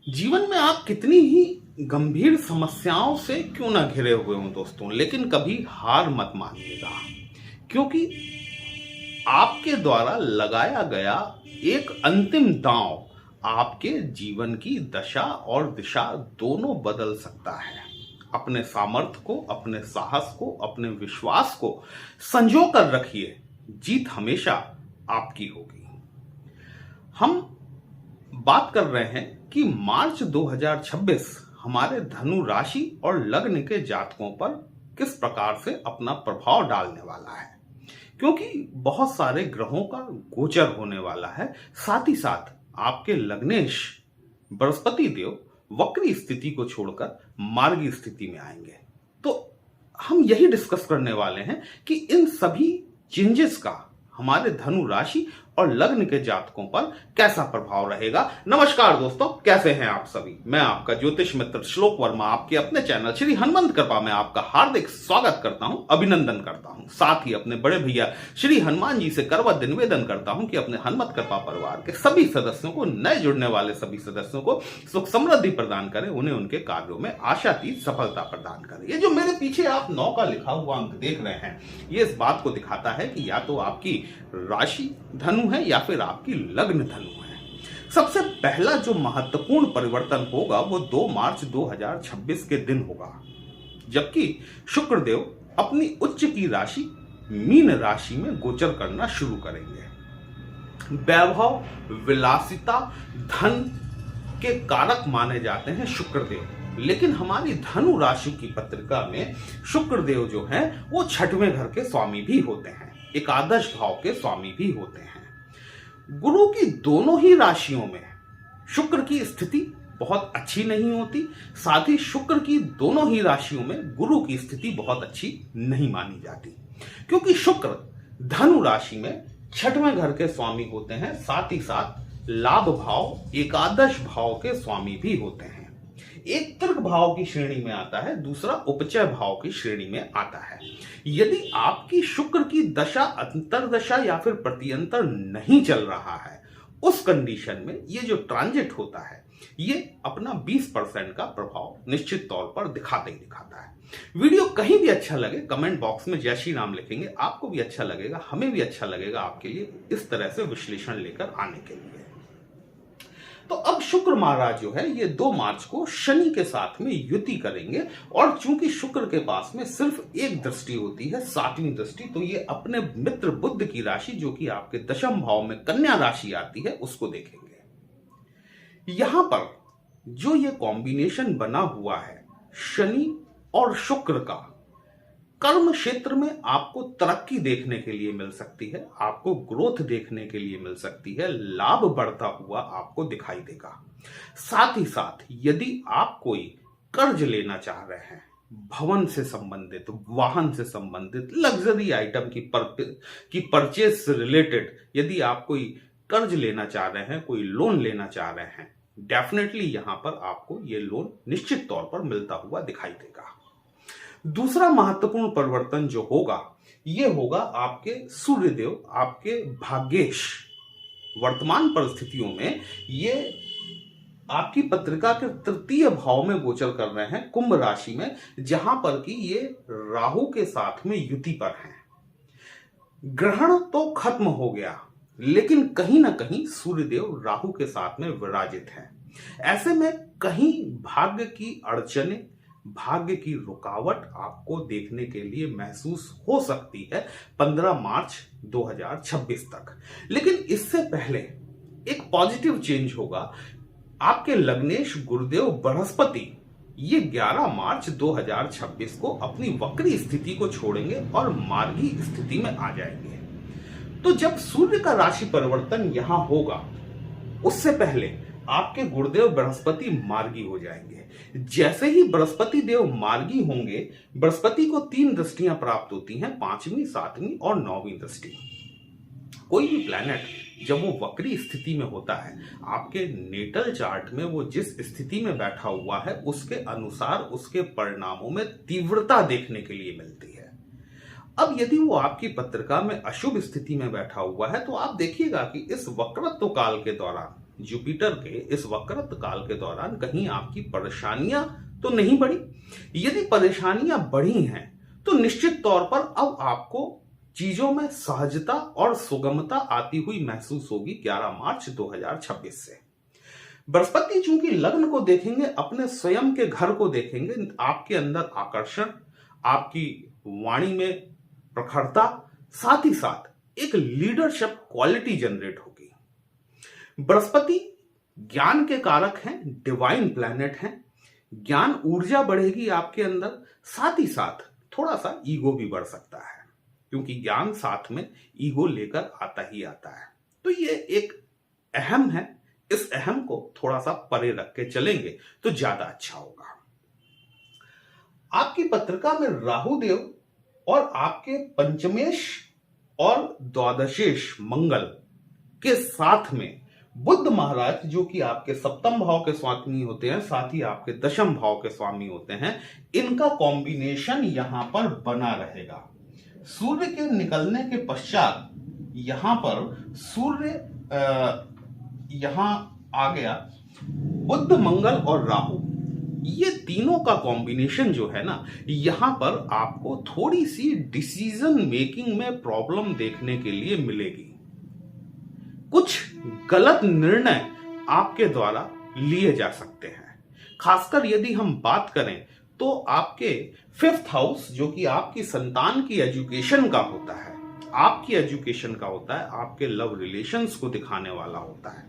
जीवन में आप कितनी ही गंभीर समस्याओं से क्यों ना घिरे हुए हों दोस्तों, लेकिन कभी हार मत मानिएगा। क्योंकि आपके द्वारा लगाया गया एक अंतिम दांव आपके जीवन की दशा और दिशा दोनों बदल सकता है। अपने सामर्थ्य को, अपने साहस को, अपने विश्वास को संजो कर रखिए। जीत हमेशा आपकी होगी। हम बात कर रहे हैं कि मार्च 2026 हमारे धनु राशि और लग्न के जातकों पर किस प्रकार से अपना प्रभाव डालने वाला है, क्योंकि बहुत सारे ग्रहों का गोचर होने वाला है। साथ ही साथ आपके लग्नेश बृहस्पति देव वक्री स्थिति को छोड़कर मार्गी स्थिति में आएंगे। तो हम यही डिस्कस करने वाले हैं कि इन सभी चेंजेस का हमारे धनु राशि और लग्न के जातकों पर कैसा प्रभाव रहेगा। नमस्कार दोस्तों, कैसे हैं आप सभी। मैं आपका ज्योतिष मित्र श्लोक वर्मा आपके अपने चैनल श्री हनुमंत कृपा में आपका हार्दिक स्वागत करता हूं, अभिनंदन करता हूं। साथ ही अपने बड़े भैया श्री हनुमान जी से करवत निवेदन करता हूं कि अपने हनुमत कृपा परिवार के सभी सदस्यों को, नए जुड़ने वाले सभी सदस्यों को सुख समृद्धि प्रदान करें, उन्हें उनके कार्यों में आशातीत सफलता प्रदान करें। ये जो मेरे पीछे आप 9 का लिखा हुआ अंक देख रहे हैं, ये इस बात को दिखाता है कि या तो आपकी राशि धनु है या फिर आपकी लग्न धनु है। सबसे पहला जो महत्वपूर्ण परिवर्तन होगा वो 2 मार्च 2026 के दिन होगा, जबकि शुक्रदेव अपनी उच्च की राशि मीन राशि में गोचर करना शुरू करेंगे। वैभव, विलासिता, धन के कारक माने जाते हैं शुक्रदेव, लेकिन हमारी धनु राशि की पत्रिका में शुक्रदेव जो हैं वो 6वें घर के स्वामी भी होते हैं, एकादश भाव के स्वामी भी होते हैं। गुरु की दोनों ही राशियों में शुक्र की स्थिति बहुत अच्छी नहीं होती, साथ ही शुक्र की दोनों ही राशियों में गुरु की स्थिति बहुत अच्छी नहीं मानी जाती, क्योंकि शुक्र धनु राशि में 6वें घर के स्वामी होते हैं, साथ ही साथ लाभ भाव, एकादश भाव के स्वामी भी होते हैं। एक तर्क भाव की श्रेणी में आता है, दूसरा उपचय भाव की श्रेणी में आता है। यदि आपकी शुक्र की दशा, अंतरदशा या फिर प्रत्यंतर नहीं चल रहा है, उस कंडीशन में ये जो ट्रांजिट होता है ये अपना 20% का प्रभाव निश्चित तौर पर दिखाता ही दिखाता है। वीडियो कहीं भी अच्छा लगे, कमेंट बॉक्स में जय श्री राम लिखेंगे, आपको भी अच्छा लगेगा, हमें भी अच्छा लगेगा आपके लिए इस तरह से विश्लेषण लेकर आने के लिए। तो अब शुक्र महाराज जो है ये 2 मार्च को शनि के साथ में युति करेंगे, और चूंकि शुक्र के पास में सिर्फ एक दृष्टि होती है, 7वीं दृष्टि, तो ये अपने मित्र बुध की राशि जो कि आपके दशम भाव में कन्या राशि आती है उसको देखेंगे। यहां पर जो ये कॉम्बिनेशन बना हुआ है शनि और शुक्र का, कर्म क्षेत्र में आपको तरक्की देखने के लिए मिल सकती है, आपको ग्रोथ देखने के लिए मिल सकती है, लाभ बढ़ता हुआ आपको दिखाई देगा। साथ ही साथ यदि आप कोई कर्ज लेना चाह रहे हैं, भवन से संबंधित, वाहन से संबंधित, लग्जरी आइटम की परचेज से रिलेटेड यदि आप कोई कर्ज लेना चाह रहे हैं, कोई लोन लेना चाह रहे हैं, डेफिनेटली यहां पर आपको ये लोन निश्चित तौर पर मिलता हुआ दिखाई देगा। दूसरा महत्वपूर्ण परिवर्तन जो होगा ये होगा आपके सूर्यदेव, आपके भाग्येश वर्तमान परिस्थितियों में ये आपकी पत्रिका के 3य भाव में गोचर कर रहे हैं, कुंभ राशि में, जहां पर कि ये राहु के साथ में युति पर हैं। ग्रहण तो खत्म हो गया, लेकिन कहीं ना कहीं सूर्यदेव राहु के साथ में विराजित हैं। ऐसे में कहीं भाग्य की अड़चने, भाग्य की रुकावट आपको देखने के लिए महसूस हो सकती है 15 मार्च 2026 तक। लेकिन इससे पहले एक पॉजिटिव चेंज होगा। आपके लग्नेश गुरुदेव बृहस्पति ये 11 मार्च 2026 को अपनी वक्री स्थिति को छोड़ेंगे और मार्गी स्थिति में आ जाएंगे। तो जब सूर्य का राशि परिवर्तन यहां होगा, उससे पहले आपके गुरुदेव बृहस्पति मार्गी हो जाएंगे। जैसे ही बृहस्पति देव मार्गी होंगे, बृहस्पति को 3 दृष्टियां प्राप्त होती हैं, 5वीं, 7वीं और 9वीं दृष्टि। कोई भी प्लैनेट जब वो वक्री स्थिति में होता है, आपके नेटल चार्ट में वो जिस स्थिति में बैठा हुआ है उसके अनुसार उसके परिणामों में तीव्रता देखने के लिए मिलती है। अब यदि वो आपकी पत्रिका में अशुभ स्थिति में बैठा हुआ है, तो आप देखिएगा कि इस वक्रत्व काल के दौरान जुपिटर के इस वक्रत काल के दौरान कहीं आपकी परेशानियां तो नहीं बढ़ी? यदि परेशानियां बढ़ी हैं तो निश्चित तौर पर अब आपको चीजों में सहजता और सुगमता आती हुई महसूस होगी 11 मार्च 2026 से। बृहस्पति चूंकि लग्न को देखेंगे, अपने स्वयं के घर को देखेंगे, आपके अंदर आकर्षण, आपकी वाणी में प्रखरता, साथ ही साथ एक लीडरशिप क्वालिटी जनरेट होगी। बृहस्पति ज्ञान के कारक हैं, डिवाइन प्लैनेट हैं। ज्ञान ऊर्जा बढ़ेगी आपके अंदर, साथ ही साथ थोड़ा सा ईगो भी बढ़ सकता है, क्योंकि ज्ञान साथ में ईगो लेकर आता ही आता है। तो ये एक अहम है, इस अहम को थोड़ा सा परे रख के चलेंगे तो ज्यादा अच्छा होगा। आपकी पत्रिका में राहु देव और आपके पंचमेश और द्वादशेश मंगल के साथ में बुध महाराज, जो कि आपके सप्तम भाव के स्वामी होते हैं, साथ ही आपके दशम भाव के स्वामी होते हैं, इनका कॉम्बिनेशन यहां पर बना रहेगा। सूर्य के निकलने के पश्चात यहां पर सूर्य यहां आ गया, बुध मंगल और राहु, ये तीनों का कॉम्बिनेशन जो है ना, यहां पर आपको थोड़ी सी डिसीजन मेकिंग में प्रॉब्लम देखने के लिए मिलेगी। कुछ गलत निर्णय आपके द्वारा लिए जा सकते हैं। खासकर यदि हम बात करें तो आपके 5th हाउस, जो कि आपकी संतान की एजुकेशन का होता है, आपकी एजुकेशन का होता है, आपके लव रिलेशंस को दिखाने वाला होता है।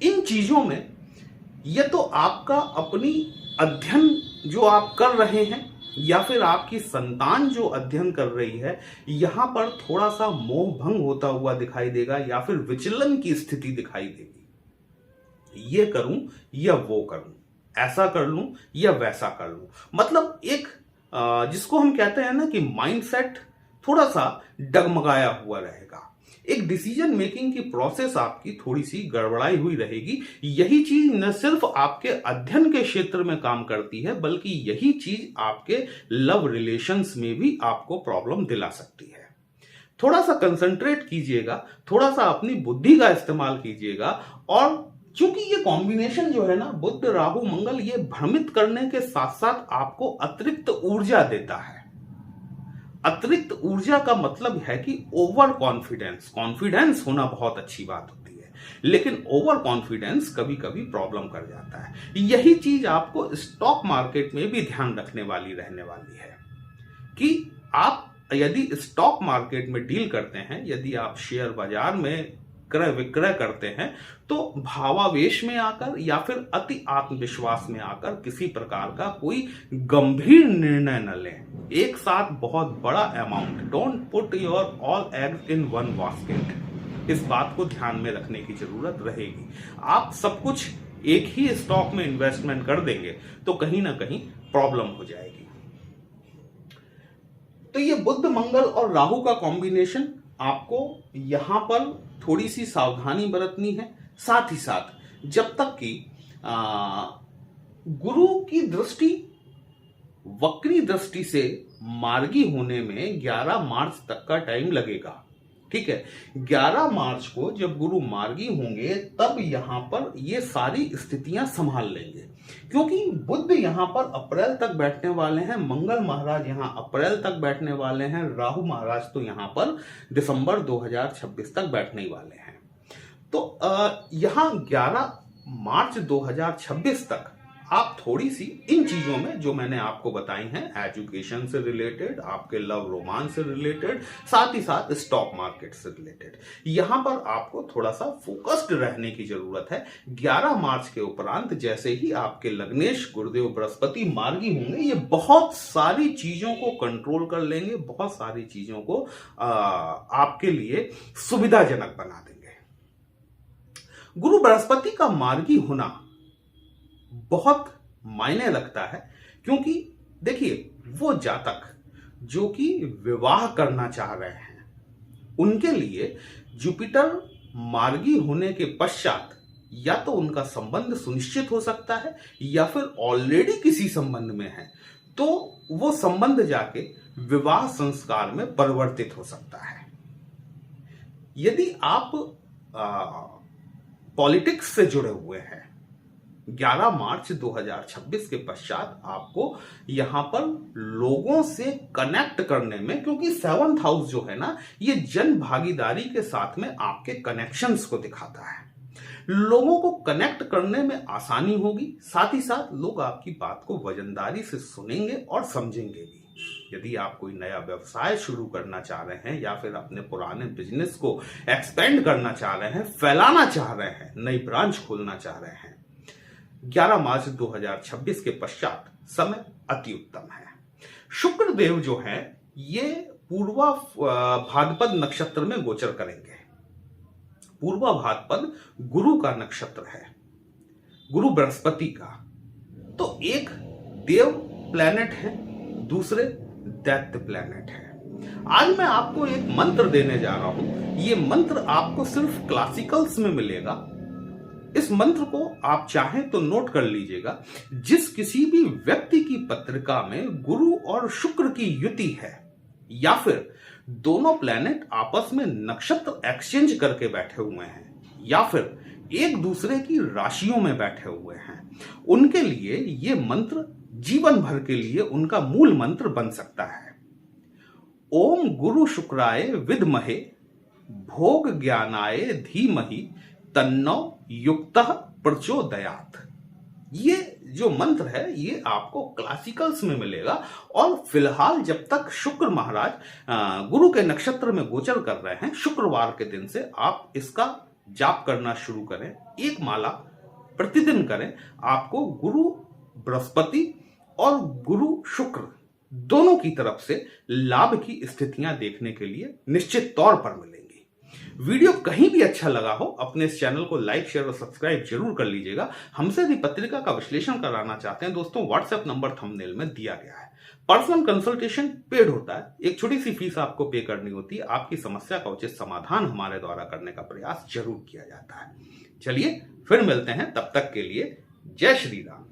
इन चीजों में ये तो आपका अपनी अध्ययन जो आप कर रहे हैं या फिर आपकी संतान जो अध्ययन कर रही है, यहां पर थोड़ा सा मोह भंग होता हुआ दिखाई देगा या फिर विचलन की स्थिति दिखाई देगी। ये करूं या वो करूं, ऐसा कर लूं या वैसा कर लूं, मतलब एक जिसको हम कहते हैं ना कि माइंडसेट थोड़ा सा डगमगाया हुआ रहेगा। एक डिसीजन मेकिंग की प्रोसेस आपकी थोड़ी सी गड़बड़ाई हुई रहेगी। यही चीज न सिर्फ आपके अध्ययन के क्षेत्र में काम करती है, बल्कि यही चीज आपके लव रिलेशंस में भी आपको प्रॉब्लम दिला सकती है। थोड़ा सा कंसंट्रेट कीजिएगा, थोड़ा सा अपनी बुद्धि का इस्तेमाल कीजिएगा। और क्योंकि ये कॉम्बिनेशन जो है ना, बुध राहु मंगल, ये भ्रमित करने के साथ साथ आपको अतिरिक्त ऊर्जा देता है। अतिरिक्त ऊर्जा का मतलब है कि ओवर कॉन्फिडेंस होना बहुत अच्छी बात होती है, लेकिन ओवर कॉन्फिडेंस कभी कभी प्रॉब्लम कर जाता है। यही चीज आपको स्टॉक मार्केट में भी ध्यान रखने वाली रहने वाली है कि आप यदि स्टॉक मार्केट में डील करते हैं, यदि आप शेयर बाजार में क्रय विक्रय करते हैं, तो भावावेश में आकर या फिर अति आत्मविश्वास में आकर किसी प्रकार का कोई गंभीर निर्णय न लें। एक साथ बहुत बड़ा amount, don't put your all eggs in one basket, इस बात को ध्यान में रखने की जरूरत रहेगी। आप सब कुछ एक ही स्टॉक में इन्वेस्टमेंट कर देंगे तो कहीं ना कहीं प्रॉब्लम हो जाएगी। तो ये बुध मंगल और राहु का कॉम्बिनेशन, आपको यहां पर थोड़ी सी सावधानी बरतनी है। साथ ही साथ जब तक कि गुरु की दृष्टि वक्री दृष्टि से मार्गी होने में 11 मार्च तक का टाइम लगेगा। ठीक है, 11 मार्च को जब गुरु मार्गी होंगे तब यहां पर ये सारी स्थितियां संभाल लेंगे, क्योंकि बुध यहां पर अप्रैल तक बैठने वाले हैं, मंगल महाराज यहां अप्रैल तक बैठने वाले हैं, राहु महाराज तो यहां पर दिसंबर 2026 तक बैठने ही वाले हैं। तो यहां 11 मार्च 2026 तक आप थोड़ी सी इन चीजों में जो मैंने आपको बताई हैं, एजुकेशन से रिलेटेड, आपके लव रोमांस से रिलेटेड, साथ ही साथ स्टॉक मार्केट से रिलेटेड, यहां पर आपको थोड़ा सा फोकस्ड रहने की जरूरत है। 11 मार्च के उपरांत जैसे ही आपके लग्नेश गुरुदेव बृहस्पति मार्गी होंगे, ये बहुत सारी चीजों को कंट्रोल कर लेंगे, बहुत सारी चीजों को आपके लिए सुविधाजनक बना देंगे। गुरु बृहस्पति का मार्गी होना बहुत मायने लगता है, क्योंकि देखिए, वो जातक जो कि विवाह करना चाह रहे हैं, उनके लिए जुपिटर मार्गी होने के पश्चात या तो उनका संबंध सुनिश्चित हो सकता है या फिर ऑलरेडी किसी संबंध में है, तो वो संबंध जाके विवाह संस्कार में परिवर्तित हो सकता है। यदि आप पॉलिटिक्स से जुड़े हुए हैं। 11 मार्च 2026 के पश्चात आपको यहां पर लोगों से कनेक्ट करने में, क्योंकि 7th हाउस जो है ना, ये जन भागीदारी के साथ में आपके कनेक्शंस को दिखाता है। लोगों को कनेक्ट करने में आसानी होगी, साथ ही साथ लोग आपकी बात को वजनदारी से सुनेंगे और समझेंगे भी। यदि आप कोई नया व्यवसाय शुरू करना चाह रहे हैं या फिर अपने पुराने बिजनेस को एक्सपेंड करना चाह रहे हैं, फैलाना चाह रहे हैं, नई ब्रांच खोलना चाह रहे हैं, 11 मार्च 2026 के पश्चात समय अति उत्तम है। शुक्र देव जो है ये पूर्वा भाद्रपद नक्षत्र में गोचर करेंगे। पूर्वा भाद्रपद गुरु का नक्षत्र है, गुरु बृहस्पति का। तो एक देव प्लैनेट है, दूसरे दैत्य प्लैनेट है। आज मैं आपको एक मंत्र देने जा रहा हूं। ये मंत्र आपको सिर्फ क्लासिकल्स में मिलेगा। इस मंत्र को आप चाहें तो नोट कर लीजिएगा। जिस किसी भी व्यक्ति की पत्रिका में गुरु और शुक्र की युति है, या फिर दोनों प्लैनेट आपस में नक्षत्र एक्सचेंज करके बैठे हुए हैं, या फिर एक दूसरे की राशियों में बैठे हुए हैं, उनके लिए यह मंत्र जीवन भर के लिए उनका मूल मंत्र बन सकता है। ओम गुरु शुक्राय विद्महे भोग ज्ञानाय धीमहि तन्नो युक्तः प्रचोदयात्। ये जो मंत्र है ये आपको क्लासिकल्स में मिलेगा। और फिलहाल जब तक शुक्र महाराज गुरु के नक्षत्र में गोचर कर रहे हैं, शुक्रवार के दिन से आप इसका जाप करना शुरू करें। एक माला प्रतिदिन करें। आपको गुरु बृहस्पति और गुरु शुक्र दोनों की तरफ से लाभ की स्थितियां देखने के लिए निश्चित तौर पर मिलेंगी। वीडियो कहीं भी अच्छा लगा हो, अपने इस चैनल को लाइक, शेयर और सब्सक्राइब जरूर कर लीजिएगा। हमसे भी पत्रिका का विश्लेषण कराना चाहते हैं दोस्तों, व्हाट्सएप नंबर थंबनेल में दिया गया है। पर्सनल कंसल्टेशन पेड होता है, एक छोटी सी फीस आपको पे करनी होती है। आपकी समस्या का उचित समाधान हमारे द्वारा करने का प्रयास जरूर किया जाता है। चलिए फिर मिलते हैं, तब तक के लिए जय श्री राम।